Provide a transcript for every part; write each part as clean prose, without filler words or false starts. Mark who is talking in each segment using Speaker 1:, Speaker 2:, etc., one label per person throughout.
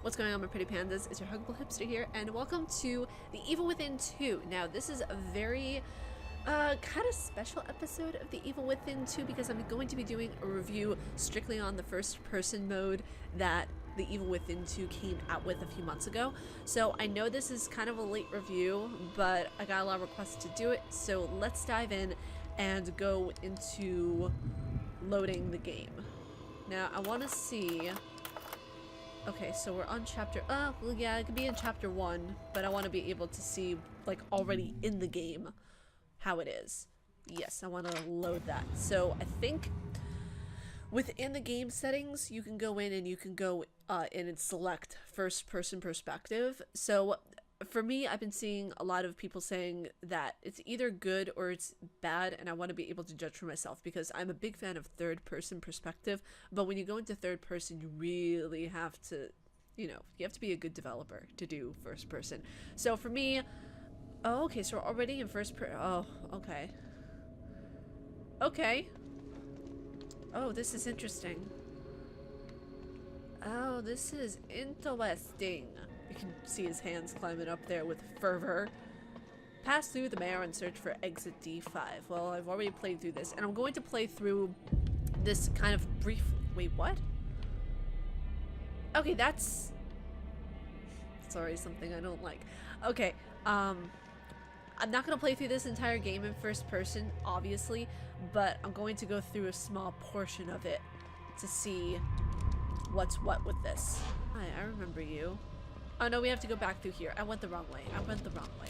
Speaker 1: What's going on, my pretty pandas? It's your Huggable Hipster here, and welcome to the Evil Within 2. Now, this is a very kind of special episode of the Evil Within 2 because I'm going to be doing a review strictly on the first-person mode that the Evil Within 2 came out with a few months ago. So I know this is kind of a late review, but I got a lot of requests to do it, so let's dive in and go into loading the game. Now, I want to see... Okay, so we're on chapter, well, yeah, it could be in chapter 1, but I want to be able to see, like, already in the game how it is. Yes, I want to load that. So I think within the game settings, you can go in and you can go in and select first person perspective. So for me, I've been seeing a lot of people saying that it's either good or it's bad, and I want to be able to judge for myself because I'm a big fan of third person perspective. But when you go into third person, you really have to, you know, you have to be a good developer to do first person. So for me, oh, okay, so we're already in first person. Oh, okay. Okay. Oh, this is interesting. Oh, this is interesting. You can see his hands climbing up there with fervor. Pass through the mayor and search for exit D5. Well, I've already played through this, and I'm going to play through this kind of brief... Wait, what? Okay, that's... Sorry, something I don't like. Okay, I'm not going to play through this entire game in first person, obviously, but I'm going to go through a small portion of it to see what's what with this. Hi, I remember you. Oh no, we have to go back through here. I went the wrong way. I went the wrong way.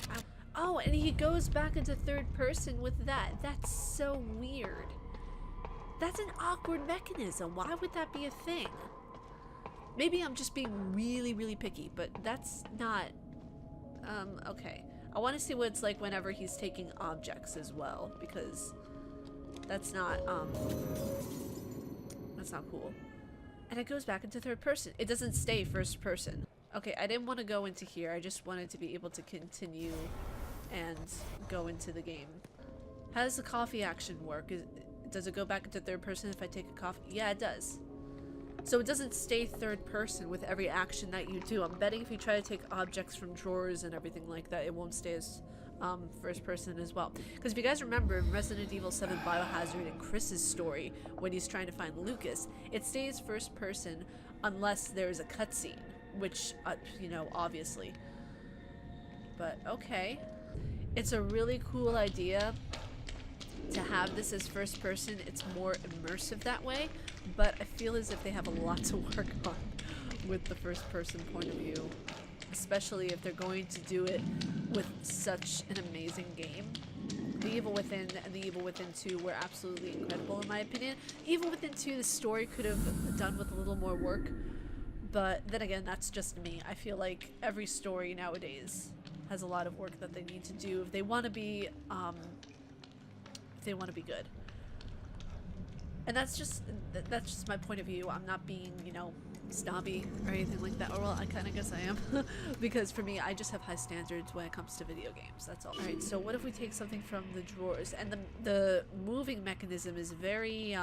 Speaker 1: Oh, and he goes back into third person with that. That's so weird. That's an awkward mechanism. Why would that be a thing? Maybe I'm just being really, really picky, but that's not... okay. I want to see what it's like whenever he's taking objects as well, because that's not cool. And it goes back into third person. It doesn't stay first person. Okay, I didn't want to go into here. I just wanted to be able to continue and go into the game. How does the coffee action work? Does it go back into third person if I take a coffee? Yeah, it does. So it doesn't stay third person with every action that you do. I'm betting if you try to take objects from drawers and everything like that, it won't stay as first person as well. Because if you guys remember in Resident Evil 7 Biohazard and Chris's story, when he's trying to find Lucas, it stays first person unless there's a cutscene. Which, you know, obviously. But, okay. It's a really cool idea to have this as first person. It's more immersive that way. But I feel as if they have a lot to work on with the first person point of view. Especially if they're going to do it with such an amazing game. The Evil Within and the Evil Within 2 were absolutely incredible in my opinion. Evil Within 2, the story could have done with a little more work. But then again, that's just me. I feel like every story nowadays has a lot of work that they need to do if they want to be good. And that's just my point of view. I'm not being, you know, snobby or anything like that. Or well, I kind of guess I am, because for me, I just have high standards when it comes to video games. That's all. All right. So what if we take something from the drawers? And the moving mechanism is very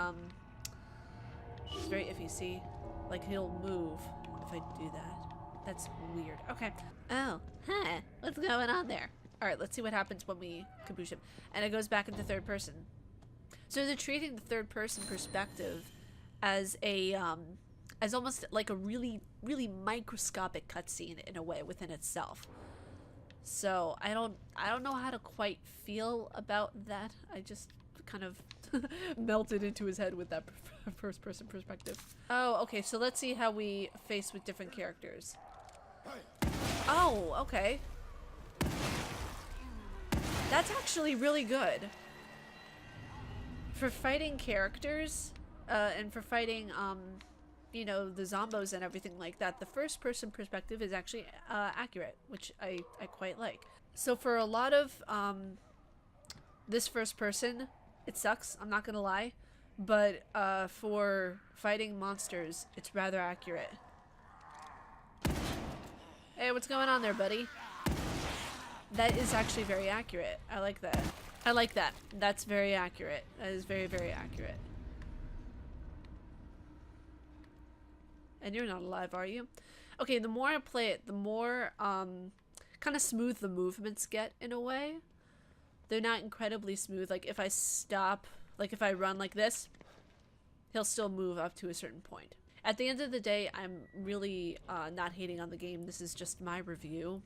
Speaker 1: it's very iffy. See, like he'll move. If I do that. That's weird. Okay. Oh, huh. What's going on there? Alright, let's see what happens when we caboose him. And it goes back into third person. So they're treating the third person perspective as a, as almost like a really, really microscopic cutscene in a way within itself. So I don't know how to quite feel about that. I just kind of melted into his head with that first person perspective. Oh, okay, so let's see how we face with different characters. Oh, okay. That's actually really good. For fighting characters, and for fighting, you know, the zombos and everything like that, the first person perspective is actually accurate, which I quite like. So for a lot of this first person, it sucks, I'm not gonna lie, but for fighting monsters, it's rather accurate. Hey, what's going on there, buddy? That is actually very accurate. I like that. I like that. That's very accurate. That is very, very accurate. And you're not alive, are you? Okay, the more I play it, the more kind of smooth the movements get in a way. They're not incredibly smooth. Like if I stop, like if I run like this, he'll still move up to a certain point. At the end of the day, I'm really not hating on the game. This is just my review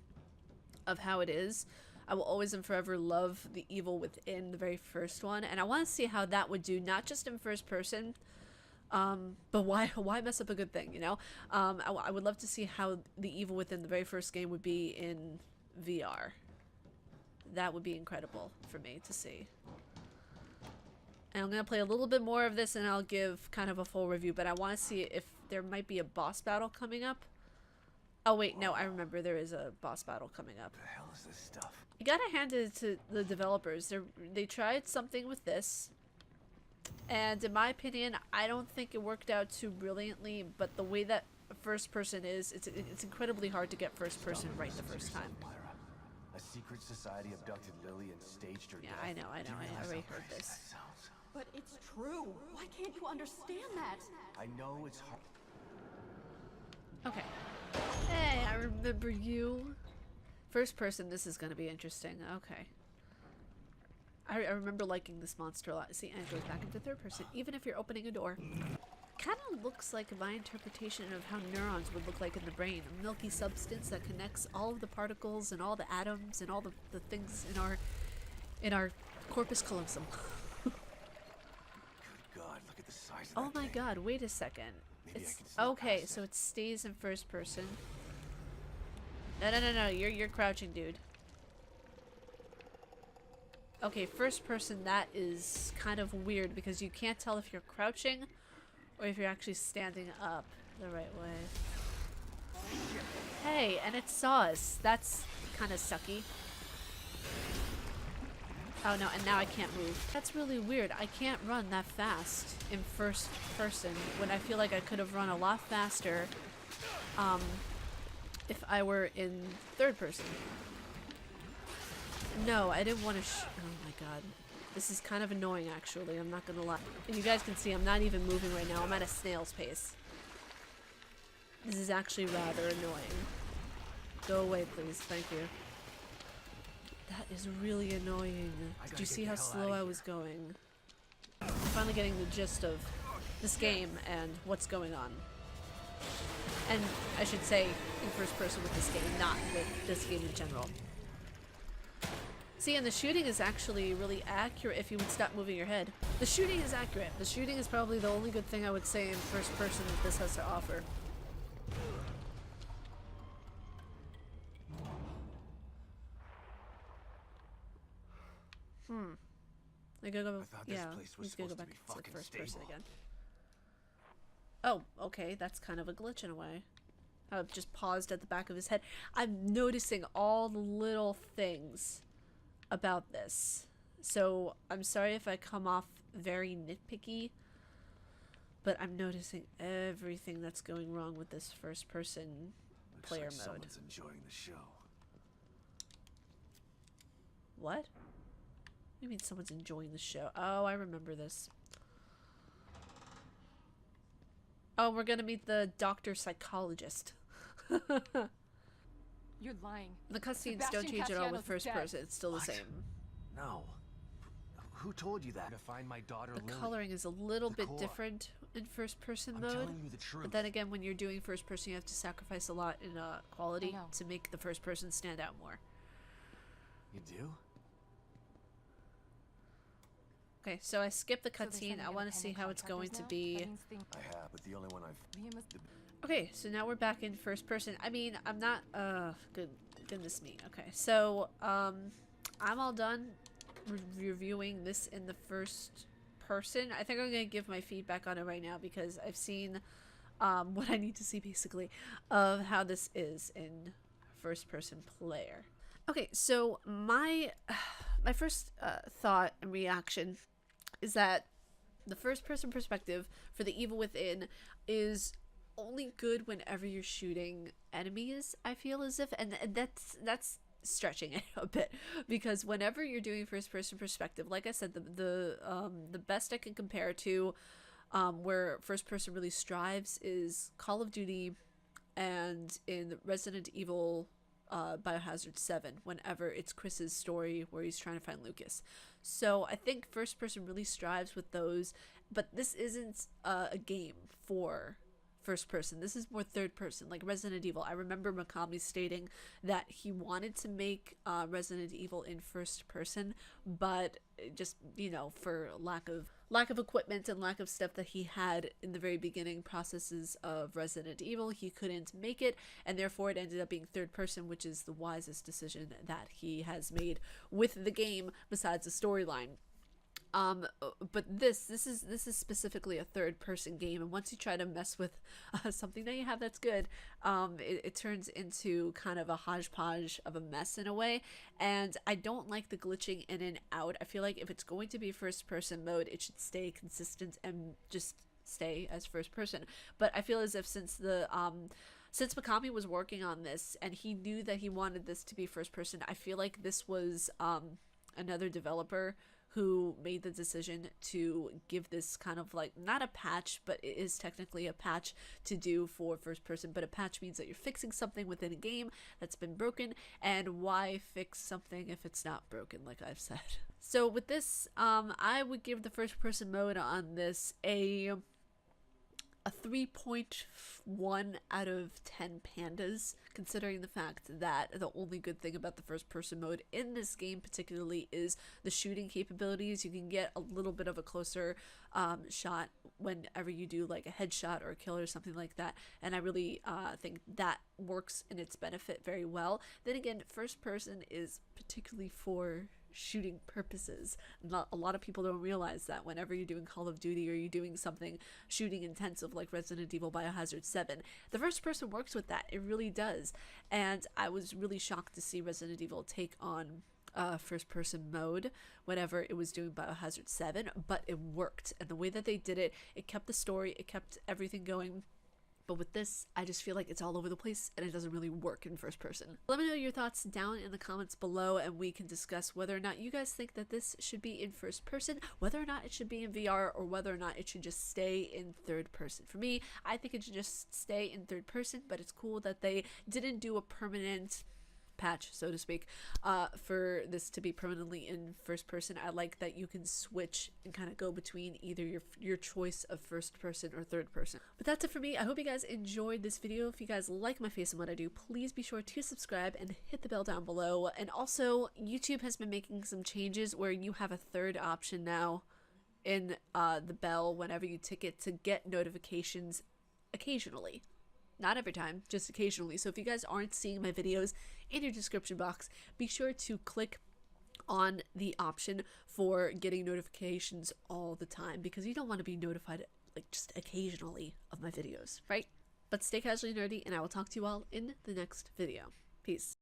Speaker 1: of how it is. I will always and forever love the Evil Within, the very first one, and I want to see how that would do, not just in first person, but why mess up a good thing, you know? I would love to see how the Evil Within, the very first game, would be in VR. That would be incredible for me to see. And I'm going to play a little bit more of this and I'll give kind of a full review, but I want to see if there might be a boss battle coming up. Oh wait, no, I remember there is a boss battle coming up.
Speaker 2: What the hell is this stuff?
Speaker 1: You gotta hand it to the developers. They tried something with this, and in my opinion, I don't think it worked out too brilliantly, but the way that first person is, it's incredibly hard to get first person right the first time.
Speaker 2: A secret society abducted Lily and staged her
Speaker 1: Yeah,
Speaker 2: death.
Speaker 1: I know, I already heard this.
Speaker 2: That sounds...
Speaker 3: But it's true. Why can't you understand that?
Speaker 2: I know it's hard.
Speaker 1: Okay. Hey, I remember you. First person, this is gonna be interesting. Okay. I remember liking this monster a lot. See, and it goes back into third person, even if you're opening a door. Kind of looks like my interpretation of how neurons would look like in the brain. A milky substance that connects all of the particles and all the atoms and all the things in our corpus callosum.
Speaker 2: Good God, look at the size of
Speaker 1: Oh
Speaker 2: that
Speaker 1: my
Speaker 2: thing.
Speaker 1: God, wait a second.
Speaker 2: Maybe I
Speaker 1: It's
Speaker 2: can see
Speaker 1: okay,
Speaker 2: past
Speaker 1: so
Speaker 2: it.
Speaker 1: it stays in first person. No, you're crouching, dude. Okay, first person, that is kind of weird because you can't tell if you're crouching or if you're actually standing up the right way. Hey, and it saw us. That's kind of sucky. Oh no, and now I can't move. That's really weird. I can't run that fast in first person when I feel like I could have run a lot faster if I were in third person. No, I didn't want to oh my God. This is kind of annoying actually, I'm not gonna lie. And you guys can see I'm not even moving right now. I'm at a snail's pace. This is actually rather annoying. Go away please, thank you. That is really annoying. Did you see how slow I was going? I'm finally getting the gist of this game and what's going on. And I should say in first person with this game, not with this game in general. See, and the shooting is actually really accurate if you would stop moving your head. The shooting is accurate. The shooting is probably the only good thing I would say in first person that this has to offer. I gotta go.
Speaker 2: I thought this
Speaker 1: Yeah,
Speaker 2: place was
Speaker 1: he's gonna go
Speaker 2: supposed to
Speaker 1: back
Speaker 2: be
Speaker 1: to
Speaker 2: fucking
Speaker 1: first person
Speaker 2: stable.
Speaker 1: again. Oh, okay, that's kind of a glitch in a way. I've just paused at the back of his head. I'm noticing all the little things about this. So I'm sorry if I come off very nitpicky, but I'm noticing everything that's going wrong with this first person
Speaker 2: Looks
Speaker 1: player
Speaker 2: like
Speaker 1: mode.
Speaker 2: someone's enjoying the show.
Speaker 1: What? What do you mean someone's enjoying the show? Oh, I remember this. Oh, we're gonna meet the doctor psychologist.
Speaker 3: You're lying.
Speaker 1: The cutscenes
Speaker 3: Sebastian
Speaker 1: don't change at all with
Speaker 3: Castellanos
Speaker 1: first
Speaker 3: is dead.
Speaker 1: person. It's still the
Speaker 2: What?
Speaker 1: same.
Speaker 2: No. Who told you that? To find my daughter
Speaker 1: The
Speaker 2: Lily.
Speaker 1: coloring is a little
Speaker 2: The
Speaker 1: bit
Speaker 2: core.
Speaker 1: different in first person
Speaker 2: I'm
Speaker 1: mode.
Speaker 2: telling you the truth.
Speaker 1: But then again, when you're doing first person, you have to sacrifice a lot in quality
Speaker 3: I know.
Speaker 1: to make the first person stand out more.
Speaker 2: You do?
Speaker 1: Okay, so I skipped the
Speaker 3: So they're
Speaker 1: cutscene.
Speaker 3: sending
Speaker 1: I want to see
Speaker 3: independent
Speaker 1: how it's going to
Speaker 3: contractors now?
Speaker 1: be.
Speaker 3: That means things-
Speaker 2: I have, but the only one I've...
Speaker 3: Liam is-
Speaker 1: Okay, so now we're back in first person. I mean, I'm not, goodness me. Okay, so, I'm all done reviewing this in the first person. I think I'm gonna give my feedback on it right now because I've seen, what I need to see basically of how this is in first person player. Okay, so my first thought and reaction is that the first person perspective for the Evil Within is only good whenever you're shooting enemies, I feel as if, and that's stretching it a bit, because whenever you're doing first person perspective, like I said, the best I can compare to where first person really strives is Call of Duty and in Resident Evil Biohazard 7, whenever it's Chris's story where he's trying to find Lucas. So I think first person really strives with those, but this isn't a game for first person. This is more third person, like Resident Evil. I remember Mikami stating that he wanted to make Resident Evil in first person, but just, you know, for lack of equipment and lack of stuff that he had in the very beginning processes of Resident Evil, he couldn't make it, and therefore it ended up being third person, which is the wisest decision that he has made with the game besides the storyline. But this is specifically a third person game, and once you try to mess with something that you have that's good, it turns into kind of a hodgepodge of a mess in a way, and I don't like the glitching in and out. I feel like if it's going to be first person mode, it should stay consistent and just stay as first person. But I feel as if since Mikami was working on this and he knew that he wanted this to be first person, I feel like this was another developer who made the decision to give this kind of like, not a patch, but it is technically a patch to do for first person, but a patch means that you're fixing something within a game that's been broken, and why fix something if it's not broken, like I've said. So with this, I would give the first person mode on this a 3.1 out of 10 pandas, considering the fact that the only good thing about the first person mode in this game particularly is the shooting capabilities. You can get a little bit of a closer shot whenever you do like a headshot or a kill or something like that, and I really think that works in its benefit very well. Then again, first person is particularly for shooting purposes. Not a lot of people don't realize that whenever you're doing Call of Duty or you're doing something shooting intensive like Resident Evil Biohazard 7, the first person works with that. It really does. And I was really shocked to see Resident Evil take on first person mode whenever it was doing Biohazard 7, but it worked, and the way that they did it, it kept the story, it kept everything going. But with this, I just feel like it's all over the place and it doesn't really work in first person. Let me know your thoughts down in the comments below, and we can discuss whether or not you guys think that this should be in first person, whether or not it should be in VR, or whether or not it should just stay in third person. For me, I think it should just stay in third person, but it's cool that they didn't do a permanent patch, so to speak, for this to be permanently in first person. I like that you can switch and kind of go between either your choice of first person or third person. But that's it for me. I hope you guys enjoyed this video. If you guys like my face and what I do, please be sure to subscribe and hit the bell down below. And also, YouTube has been making some changes where you have a third option now in the bell whenever you tick it to get notifications occasionally. Not every time, just occasionally. So if you guys aren't seeing my videos in your description box, be sure to click on the option for getting notifications all the time, because you don't want to be notified like just occasionally of my videos, right? But stay casually nerdy, and I will talk to you all in the next video. Peace.